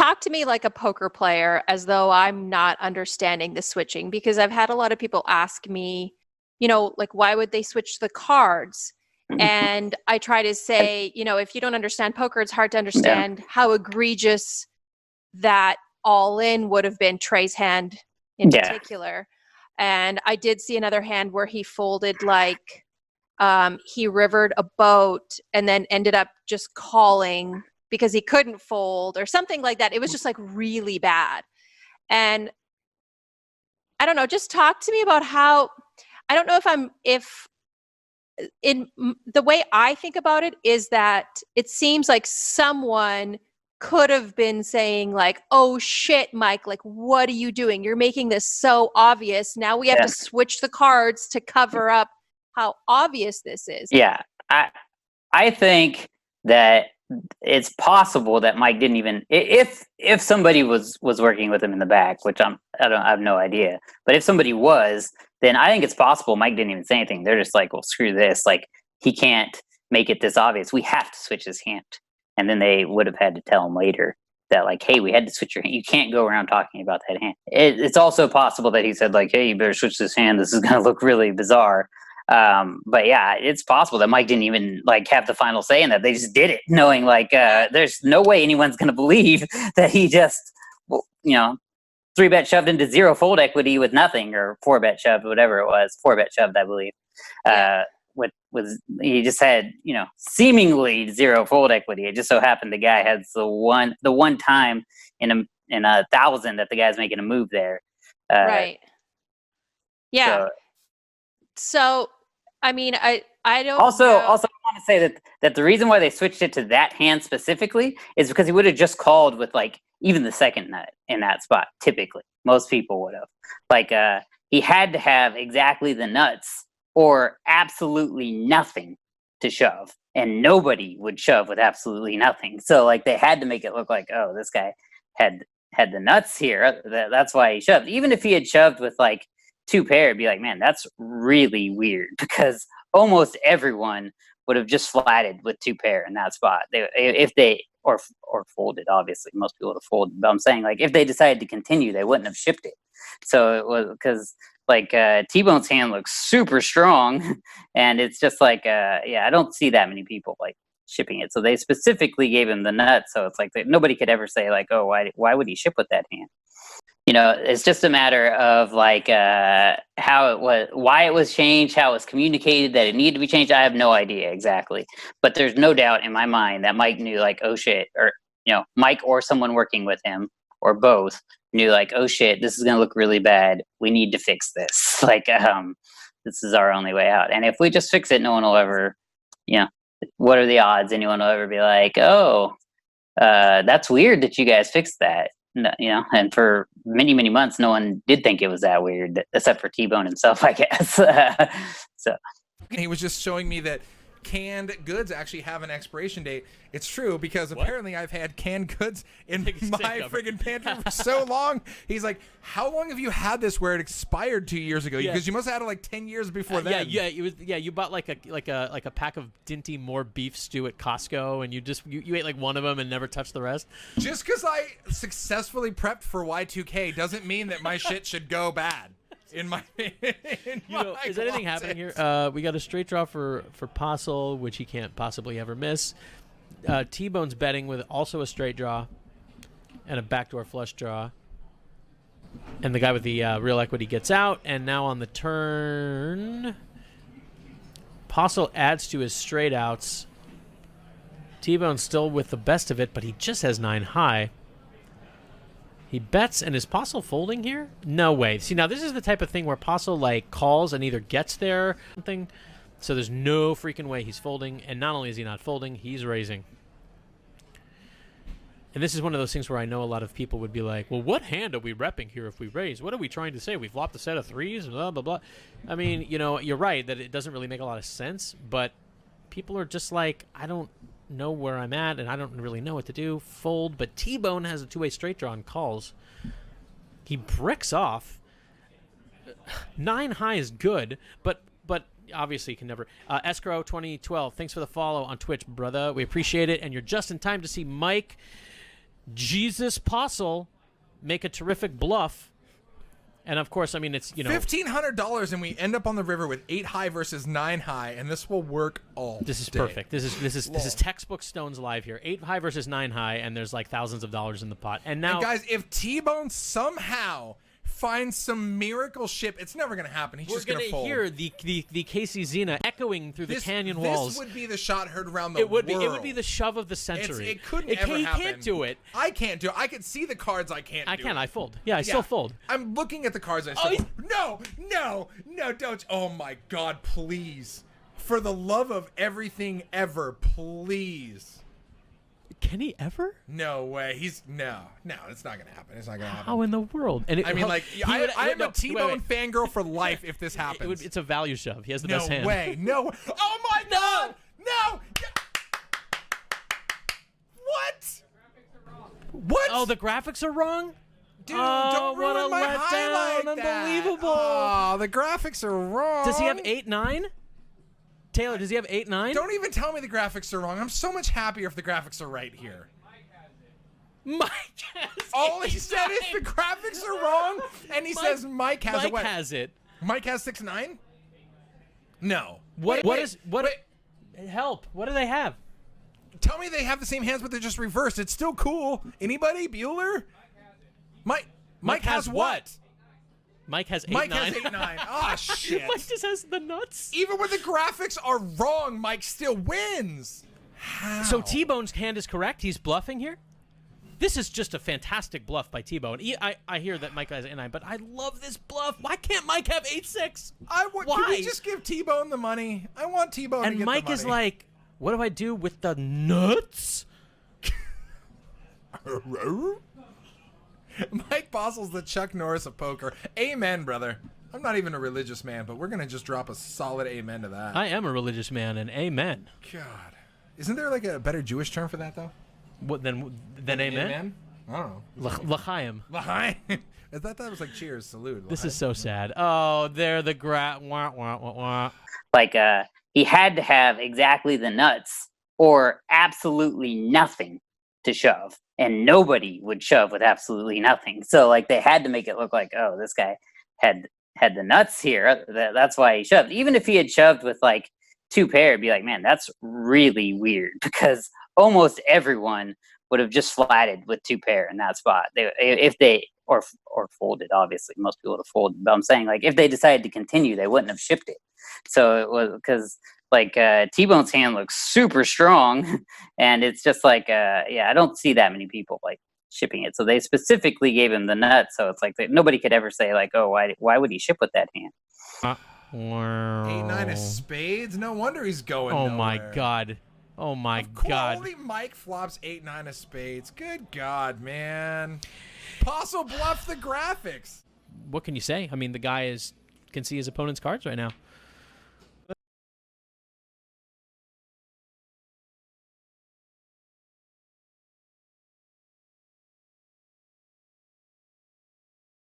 talk to me like a poker player as though I'm not understanding the switching, because I've had a lot of people ask me, like, why would they switch the cards? And I try to say, if you don't understand poker, it's hard to Yeah. understand how egregious that all in would have been, Trey's hand in Yeah. particular. And I did see another hand where he folded like he rivered a boat and then ended up just calling because he couldn't fold or something like that. It was just like really bad. And I don't know, just talk to me about how, I don't know if in the way I think about it is that it seems like someone could have been saying like, oh shit, Mike, like, what are you doing? You're making this so obvious. Now we have to switch the cards to cover up how obvious this is. Yeah. I think that it's possible that Mike didn't even, if somebody was working with him in the back, which I have no idea, but if somebody was, then I think it's possible Mike didn't even say anything. They're just like, well, screw this. Like, he can't make it this obvious. We have to switch his hand. And then they would have had to tell him later that, like, hey, we had to switch your hand. You can't go around talking about that hand. It's also possible that he said, like, hey, you better switch this hand. This is going to look really bizarre. But yeah, it's possible that Mike didn't even like have the final say in that. They just did it knowing like there's no way anyone's going to believe that he just, 3-bet shoved into 0 fold equity with nothing, or 4-bet shoved, whatever it was, 4-bet shoved, I believe. He just had, seemingly 0 fold equity. It just so happened the guy has the one time in a 1,000 that the guy's making a move there. Right. Yeah. So I mean, I don't also know. I want to say that the reason why they switched it to that hand specifically is because he would have just called with like even the second nut in that spot. Typically, most people would have he had to have exactly the nuts or absolutely nothing to shove, and nobody would shove with absolutely nothing. So like they had to make it look like, oh, this guy had the nuts here. That's why he shoved. Even if he had shoved with like 2 pair, it'd be like, man, that's really weird, because almost everyone would have just flatted with 2 pair in that spot. If they or folded, obviously most people would have folded. But I'm saying, like, if they decided to continue, they wouldn't have shipped it. So it was because like T-Bone's hand looks super strong, and it's just like I don't see that many people like shipping it. So they specifically gave him the nut, so it's like nobody could ever say like, oh, why would he ship with that hand? It's just a matter of like how it was, why it was changed, how it was communicated that it needed to be changed. I have no idea exactly, but there's no doubt in my mind that Mike knew like, oh shit, or Mike or someone working with him or both knew like, oh shit, this is gonna look really bad. We need to fix this. Like, this is our only way out. And if we just fix it, no one will ever, what are the odds anyone will ever be like, oh, that's weird that you guys fixed that. And for many, many months, no one did think it was that weird, except for T-Bone himself, I guess. So he was just showing me that canned goods actually have an expiration date. It's true, because apparently I've had canned goods in my friggin' pantry for so long. He's like, how long have you had this where it expired 2 years ago? Because you must have had it like 10 years before then. You bought like a pack of Dinty Moore beef stew at Costco, and you ate like one of them and never touched the rest. Just because I successfully prepped for Y2K doesn't mean that my shit should go bad. Is anything happening here? We got a straight draw for Postle, which he can't possibly ever miss. T-Bone's betting with also a straight draw and a backdoor flush draw. And the guy with the real equity gets out. And now on the turn, Postle adds to his straight outs. T-Bone's still with the best of it, but he just has 9 high. He bets, and is Postle folding here? No way. See, now this is the type of thing where Postle like calls and either gets there or something. So there's no freaking way he's folding. And not only is he not folding, he's raising. And this is one of those things where I know a lot of people would be like, well, what hand are we repping here if we raise? What are we trying to say? We've flopped a set of 3s, blah, blah, blah. I mean, you're right that it doesn't really make a lot of sense, but people are just like, I don't know where I'm at, and I don't really know what to do. Fold, but T-Bone has a 2-way straight draw and calls. He bricks off. 9 high is good, but obviously you can never. Escrow 2012, thanks for the follow on Twitch, brother. We appreciate it, and you're just in time to see Mike Jesus Postle make a terrific bluff. And of course, I mean, it's, $1,500, and we end up on the river with 8 high versus 9 high, and this will work all This is day. perfect. This is textbook Stones Live here. 8 high versus 9 high, and there's like thousands of dollars in the pot. And now, And guys, if T-Bone somehow finds some miracle ship, it's never going to happen. He's just going to fold. hear the Casey Zena echoing through the canyon walls. This would be the shot heard around the It would world. be. It would be the shove of the century. It couldn't ever He happen. can't do it. I can't do it. I can see the cards. I can't. I do can. it. I fold. Yeah, I still fold. I'm looking at the cards. I still fold. No, don't. Oh my God, please. For the love of everything ever, please. Can he ever? No way. No, it's not gonna happen. It's not gonna happen. How in the world? And I mean, like, I am a T-Bone fangirl for life if this happens. It's a value shove. He has the best hand. No way. Oh my God. No. What? Oh, the graphics are wrong? Dude, Oh, don't what ruin a my highlight. letdown. Unbelievable. Oh, the graphics are wrong. Does he have 8-9? Taylor, does he have 8-9? Don't even tell me the graphics are wrong. I'm so much happier if the graphics are right here. Mike has All he said is the graphics are wrong, and he says Mike has Mike a what? has it. Mike has 6-9? No. What? Help. What do they have? Tell me they have the same hands, but they're just reversed. It's still cool. Anybody? Bueller? Mike has what? Mike has 8-9. Mike has 8-9. Oh, shit. Mike just has the nuts. Even when the graphics are wrong, Mike still wins. How? So T-Bone's hand is correct. He's bluffing here. This is just a fantastic bluff by T-Bone. I hear that Mike has 8-9, but I love this bluff. Why can't Mike have 8-6? Why? Can we just give T-Bone the money? I want T-Bone to get the money. And Mike is like, what do I do with the nuts? Mike Postle's the Chuck Norris of poker. Amen, brother. I'm not even a religious man, but we're going to just drop a solid amen to that. I am a religious man, and amen. God. Isn't there like a better Jewish term for that, though? What than amen? I don't know. L'chaim. L'chaim. I thought that was like cheers, salute. This is so sad. Oh, they're the wah, wah, wah, wah. Like, he had to have exactly the nuts or absolutely nothing to shove. And nobody would shove with absolutely nothing. So, like, they had to make it look like, oh, this guy had the nuts here. That's why he shoved. Even if he had shoved with, like, 2 pair, it'd be like, man, that's really weird. Because almost everyone would have just flatted with 2 pair in that spot. If they folded, obviously. Most people would have folded. But I'm saying, like, if they decided to continue, they wouldn't have shipped it. So it was because, like, T-Bone's hand looks super strong. And it's just like, I don't see that many people, like, shipping it. So they specifically gave him the nuts. So it's like nobody could ever say, like, oh, why would he ship with that hand? 8-9 of spades? No wonder he's going Oh, nowhere. my God. Oh, my God. Only Mike flops 8-9 of spades. Good God, man. Postle bluffed the graphics. What can you say? I mean, the guy can see his opponent's cards right now.